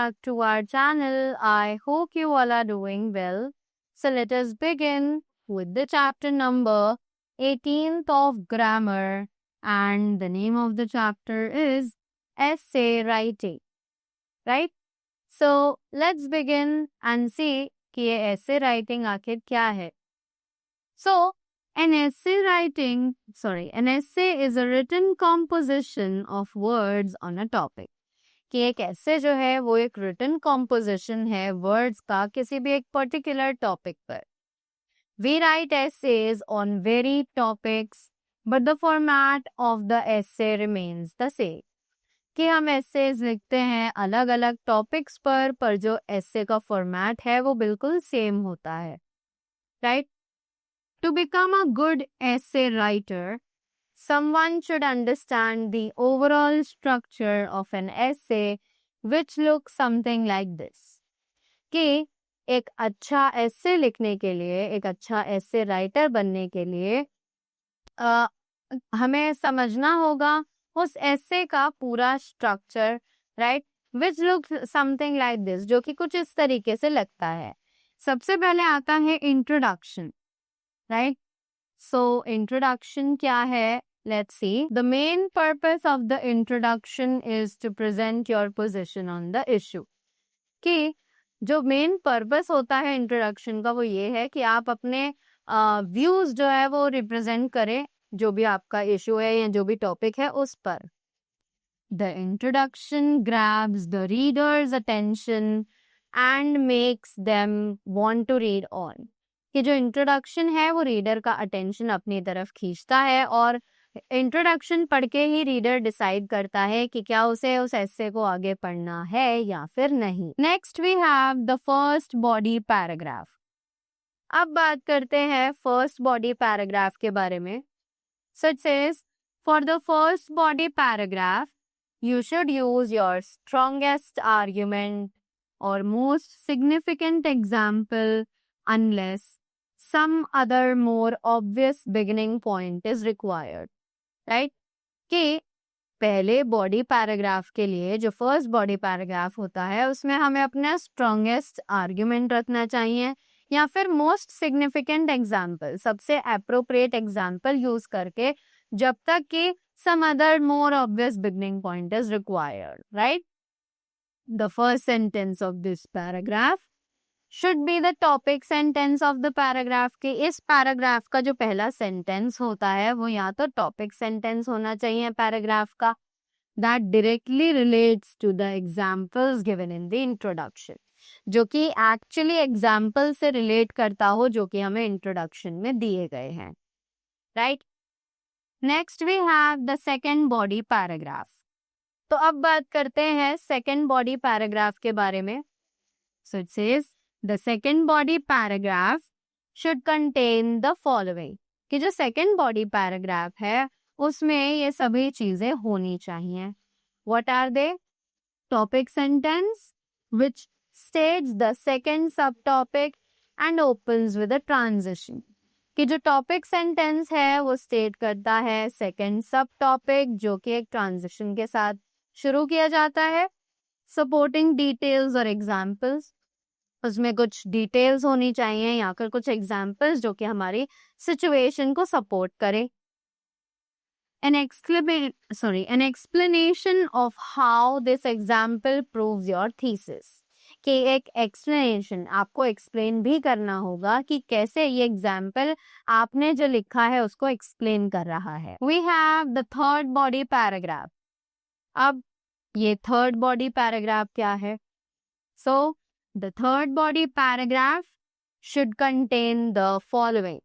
back to our channel. I hope you all are doing well. So let us begin with the chapter number 18th of grammar, and the name of the chapter is essay writing, right? So let's begin and see कि ये essay writing आखिर क्या है. So an essay is a written composition of words on a topic. कि एक ऐसे जो है वो एक written composition है words का किसी भी एक particular topic पर. We write essays on varied topics, but the format of the essay remains the same. कि हम essays लिखते हैं अलग अलग topics पर जो essay का format है वो बिल्कुल same होता है. Right? To become a good essay writer, someone should understand the overall structure of an essay, which looks something like this. कि एक अच्छा essay लिखने के लिए, एक अच्छा essay writer बनने के लिए हमें समझना होगा उस essay का पूरा structure, right? Which looks something like this, जो कि कुछ इस तरीके से लगता है. सबसे पहले आता है introduction. Right? So, introduction क्या है? Let's see. The main purpose of the introduction is to present your position on the issue. कि जो main purpose होता है introduction का वो ये है कि आप अपने views जो है वो represent करें जो भी आपका issue है या जो भी topic है उस पर. The introduction grabs the reader's attention and makes them want to read on. कि जो इंट्रोडक्शन है वो रीडर का अटेंशन अपनी तरफ खींचता है और इंट्रोडक्शन पढ़ के ही रीडर डिसाइड करता है कि क्या उसे उस एस्से को आगे पढ़ना है या फिर नहीं. Next we have the first body paragraph. अब बात करते हैं फर्स्ट बॉडी पैराग्राफ के बारे में. So it says for the first body paragraph you should use your strongest argument और most significant example unless some other more obvious beginning point is required. Right? कि पहले बॉडी पैराग्राफ के लिए जो first body paragraph होता है उसमें हमें अपना स्ट्रॉन्गेस्ट आर्ग्यूमेंट रखना चाहिए या फिर मोस्ट सिग्निफिकेंट एग्जाम्पल, सबसे अप्रोप्रिएट एग्जाम्पल यूज करके जब तक कि some other more obvious beginning point is required. Right? The first sentence of this paragraph should be the topic sentence of the paragraph. कि इस paragraph का जो पहला sentence होता है वो या तो topic sentence होना चाहिए paragraph का that directly relates to the examples given in the introduction, जो कि actually example से relate करता हो जो कि हमें introduction में दिए गए हैं. Right? Next we have the second body paragraph. तो अब बात करते हैं second body paragraph के बारे में. So it says the second body paragraph should contain the following. कि जो second body paragraph है उसमें ये सभी चीजें होनी चाहिए. What are they? Topic sentence which states the second subtopic and opens with a transition. कि जो topic sentence है वो state करता है second subtopic जो कि एक transition के साथ शुरू किया जाता है. Supporting details और examples, उसमें कुछ डिटेल्स होनी चाहिए या फिर कुछ एग्जाम्पल्स जो कि हमारी सिचुएशन को सपोर्ट करें. an explanation of how this example proves your thesis. कि एक explanation आपको explain भी करना होगा कि कैसे ये example आपने जो लिखा है उसको explain कर रहा है. We have the third body paragraph. अब ये third body paragraph क्या है? So the third body paragraph should contain the following.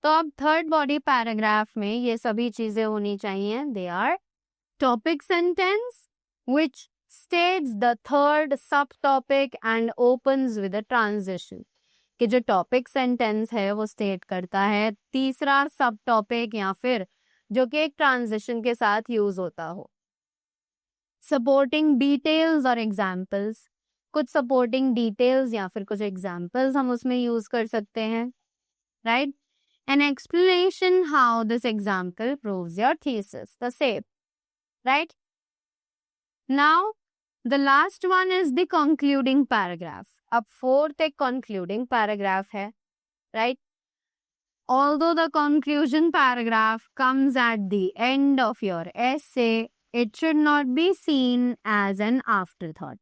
तो अब third body paragraph में ये सभी चीजें होनी चाहिए. They are topic sentence which states the third subtopic and opens with a transition. कि जो topic sentence है वो state करता है तीसरा subtopic या फिर जो कि एक transition के साथ use होता हो. Supporting details और examples, कुछ सपोर्टिंग डिटेल्स या फिर कुछ एग्जाम्पल्स हम उसमें यूज कर सकते हैं. Right? An explanation how this example proves your thesis, the same. Right? Now The last one is the concluding paragraph. अब fourth एक concluding paragraph है, right? Although the conclusion paragraph comes at the end of your essay, it should not be seen as an afterthought.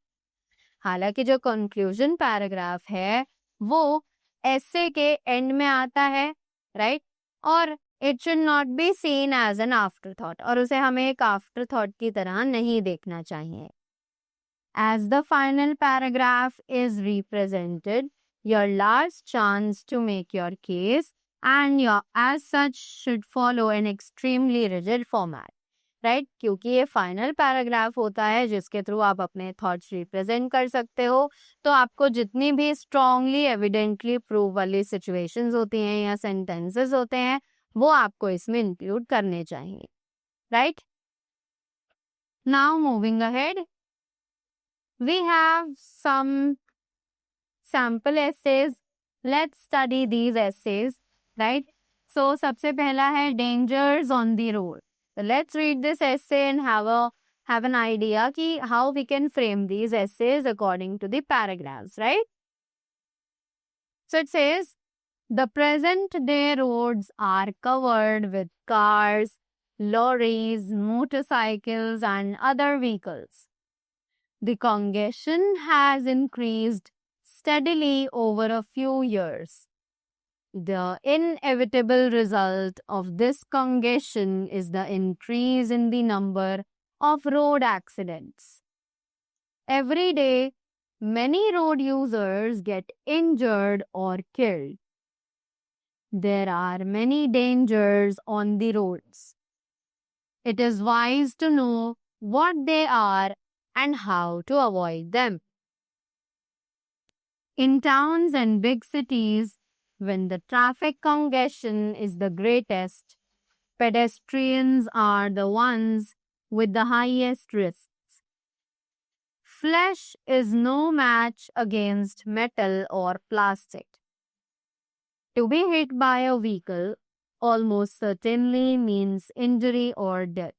हालांकि जो conclusion paragraph है वो essay के end में आता है, right? और it should not be seen as an afterthought, और उसे हमें एक afterthought की तरह नहीं देखना चाहिए. As the final paragraph is represented, your last chance to make your case, and your as such should follow an extremely rigid format. Right क्योंकि ये फाइनल पैराग्राफ होता है जिसके थ्रू आप अपने थॉट्स रिप्रेजेंट कर सकते हो, तो आपको जितनी भी स्ट्रांगली एविडेंटली प्रूव वाली सिचुएशंस होती हैं या सेंटेंसेस होते हैं वो आपको इसमें इंक्लूड करने चाहिए. Right now moving ahead, we have some sample essays. Let's study these essays, right? So सबसे पहला है dangers on the road. So let's read this essay and have an idea कि how we can frame these essays according to the paragraphs, right? So it says, the present day roads are covered with cars, lorries, motorcycles and other vehicles. The congestion has increased steadily over a few years. The inevitable result of this congestion is the increase in the number of road accidents. Every day, many road users get injured or killed. There are many dangers on the roads. It is wise to know what they are and how to avoid them. In towns and big cities, when the traffic congestion is the greatest, pedestrians are the ones with the highest risks. Flesh is no match against metal or plastic. To be hit by a vehicle almost certainly means injury or death.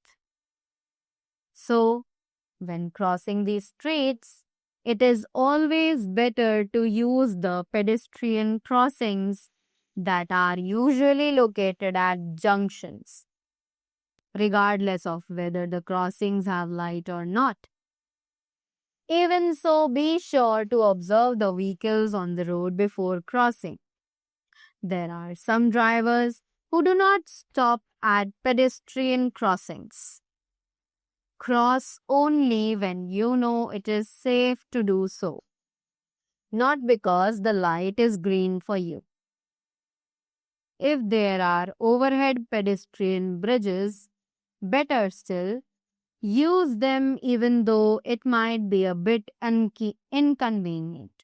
So, when crossing these streets, it is always better to use the pedestrian crossings that are usually located at junctions, regardless of whether the crossings have light or not. Even so, be sure to observe the vehicles on the road before crossing. There are some drivers who do not stop at pedestrian crossings. Cross only when you know it is safe to do so, not because the light is green for you. If there are overhead pedestrian bridges, better still, use them even though it might be a bit inconvenient.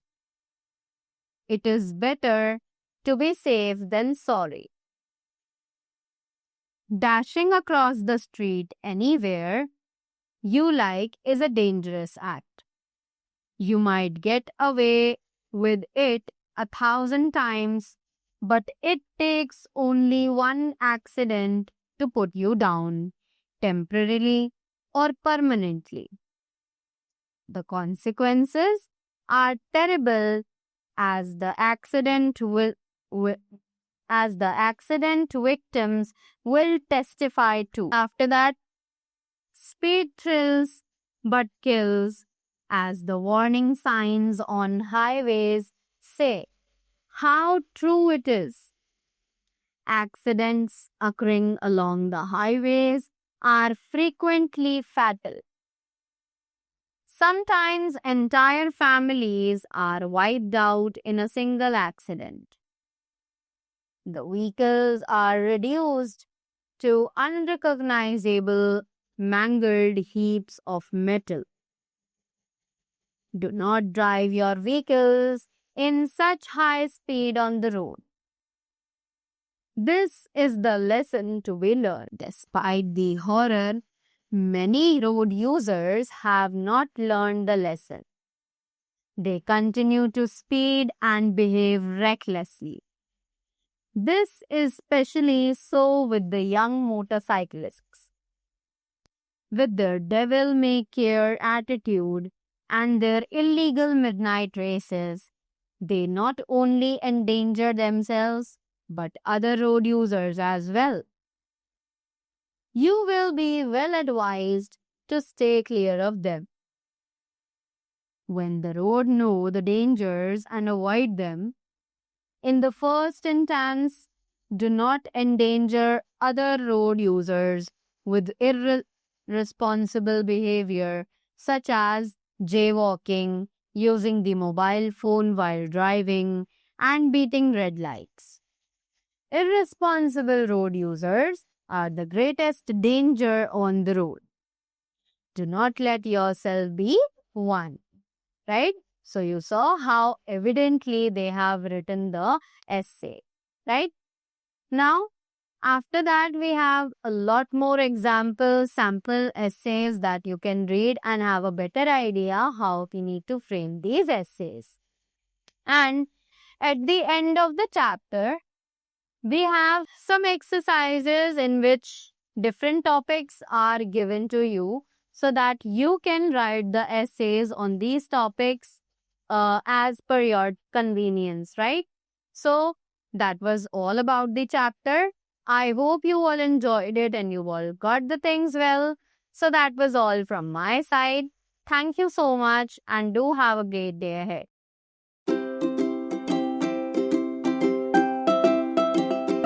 It is better to be safe than sorry. Dashing across the street anywhere you like is a dangerous act. You might get away with it 1,000 times, but it takes only one accident to put you down, temporarily or permanently. The consequences are terrible, as the accident victims will testify to. After that, speed thrills but kills, as the warning signs on highways say. How true it is. Accidents occurring along the highways are frequently fatal. Sometimes entire families are wiped out in a single accident. The vehicles are reduced to unrecognizable, mangled heaps of metal. Do not drive your vehicles in such high speed on the road. This is the lesson to be learned. Despite the horror, many road users have not learned the lesson. They continue to speed and behave recklessly. This is especially so with the young motorcyclists. With their devil-may-care attitude, and their illegal midnight races, they not only endanger themselves but other road users as well. You will be well advised to stay clear of them. When the road know the dangers and avoid them, in the first instance, do not endanger other road users with irresponsible behavior such as jaywalking, using the mobile phone while driving, and beating red lights. Irresponsible road users are the greatest danger on the road. Do not let yourself be one, right? So you saw how evidently they have written the essay, right? Now, after that, we have a lot more examples, sample essays that you can read and have a better idea how we need to frame these essays. And at the end of the chapter, we have some exercises in which different topics are given to you so that you can write the essays on these topics as per your convenience, right? So that was all about the chapter. I hope you all enjoyed it and you all got the things well. So that was all from my side. Thank you so much and do have a great day ahead.